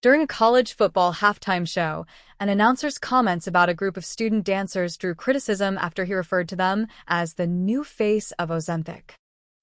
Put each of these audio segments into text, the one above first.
During a college football halftime show, an announcer's comments about a group of student dancers drew criticism after he referred to them as the new face of Ozempic.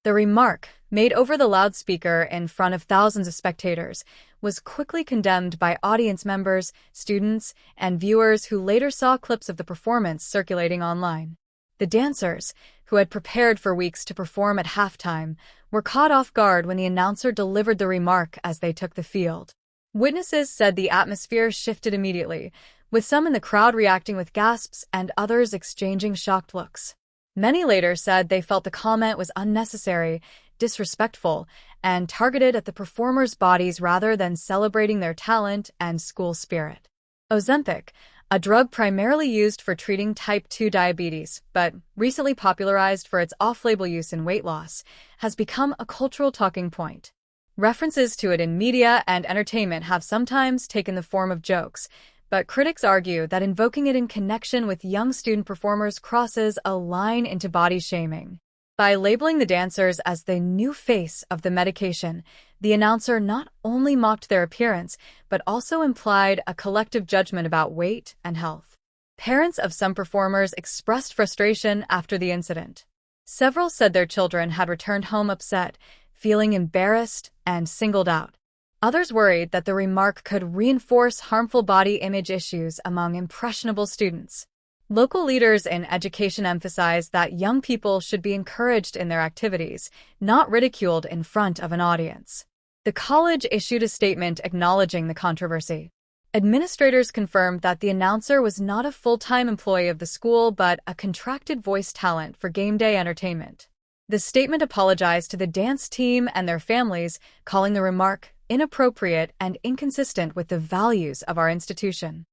The remark, made over the loudspeaker in front of thousands of spectators, was quickly condemned by audience members, students, and viewers who later saw clips of the performance circulating online. The dancers, who had prepared for weeks to perform at halftime, were caught off guard when the announcer delivered the remark as they took the field. Witnesses said the atmosphere shifted immediately, with some in the crowd reacting with gasps and others exchanging shocked looks. Many later said they felt the comment was unnecessary, disrespectful, and targeted at the performers' bodies rather than celebrating their talent and school spirit. Ozempic, a drug primarily used for treating type 2 diabetes, but recently popularized for its off-label use in weight loss, has become a cultural talking point. References to it in media and entertainment have sometimes taken the form of jokes, but critics argue that invoking it in connection with young student performers crosses a line into body shaming. By labeling the dancers as the new face of the medication, the announcer not only mocked their appearance, but also implied a collective judgment about weight and health. Parents of some performers expressed frustration after the incident. Several said their children had returned home upset, feeling embarrassed and singled out. Others worried that the remark could reinforce harmful body image issues among impressionable students. Local leaders in education emphasized that young people should be encouraged in their activities, not ridiculed in front of an audience. The college issued a statement acknowledging the controversy. Administrators confirmed that the announcer was not a full-time employee of the school but a contracted voice talent for game day entertainment. The statement apologized to the dance team and their families, calling the remark inappropriate and inconsistent with the values of our institution.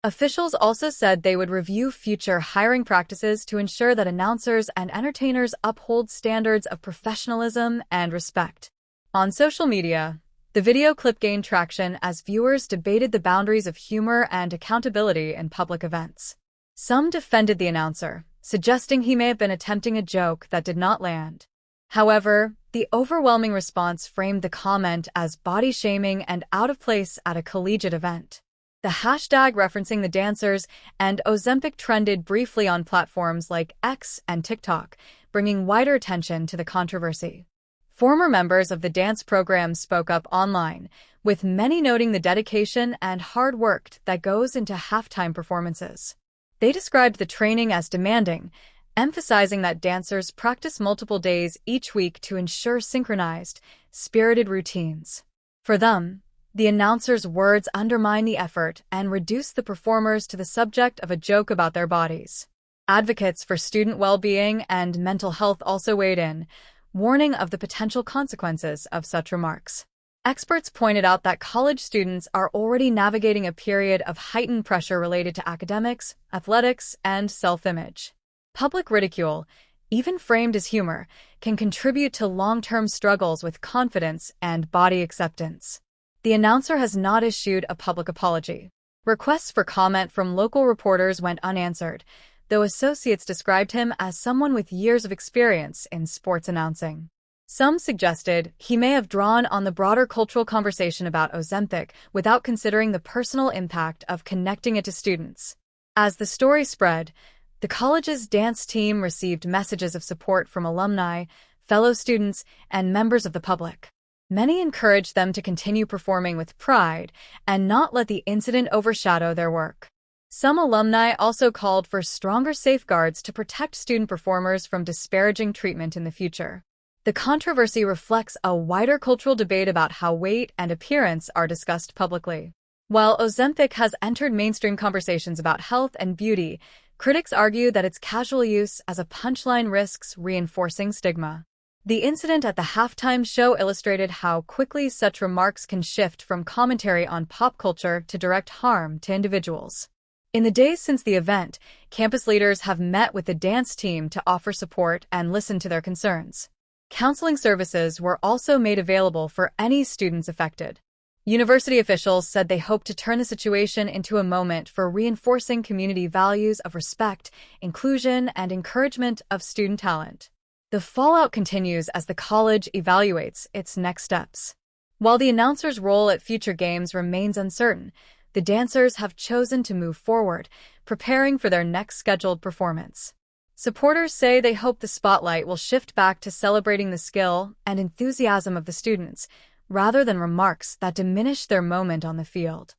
Officials also said they would review future hiring practices to ensure that announcers and entertainers uphold standards of professionalism and respect. On social media, the video clip gained traction as viewers debated the boundaries of humor and accountability in public events. Some defended the announcer, suggesting he may have been attempting a joke that did not land. However, the overwhelming response framed the comment as body shaming and out of place at a collegiate event. The hashtag referencing the dancers and Ozempic trended briefly on platforms like X and TikTok, bringing wider attention to the controversy. Former members of the dance program spoke up online, with many noting the dedication and hard work that goes into halftime performances. They described the training as demanding, emphasizing that dancers practice multiple days each week to ensure synchronized, spirited routines. For them, the announcer's words undermine the effort and reduce the performers to the subject of a joke about their bodies. Advocates for student well-being and mental health also weighed in, warning of the potential consequences of such remarks. Experts pointed out that college students are already navigating a period of heightened pressure related to academics, athletics, and self-image. Public ridicule, even framed as humor, can contribute to long-term struggles with confidence and body acceptance. The announcer has not issued a public apology. Requests for comment from local reporters went unanswered, though associates described him as someone with years of experience in sports announcing. Some suggested he may have drawn on the broader cultural conversation about Ozempic without considering the personal impact of connecting it to students. As the story spread, the college's dance team received messages of support from alumni, fellow students, and members of the public. Many encouraged them to continue performing with pride and not let the incident overshadow their work. Some alumni also called for stronger safeguards to protect student performers from disparaging treatment in the future. The controversy reflects a wider cultural debate about how weight and appearance are discussed publicly. While Ozempic has entered mainstream conversations about health and beauty, critics argue that its casual use as a punchline risks reinforcing stigma. The incident at the halftime show illustrated how quickly such remarks can shift from commentary on pop culture to direct harm to individuals. In the days since the event, campus leaders have met with the dance team to offer support and listen to their concerns. Counseling services were also made available for any students affected. University officials said they hope to turn the situation into a moment for reinforcing community values of respect, inclusion, and encouragement of student talent. The fallout continues as the college evaluates its next steps. While the announcer's role at future games remains uncertain, the dancers have chosen to move forward, preparing for their next scheduled performance. Supporters say they hope the spotlight will shift back to celebrating the skill and enthusiasm of the students, rather than remarks that diminish their moment on the field.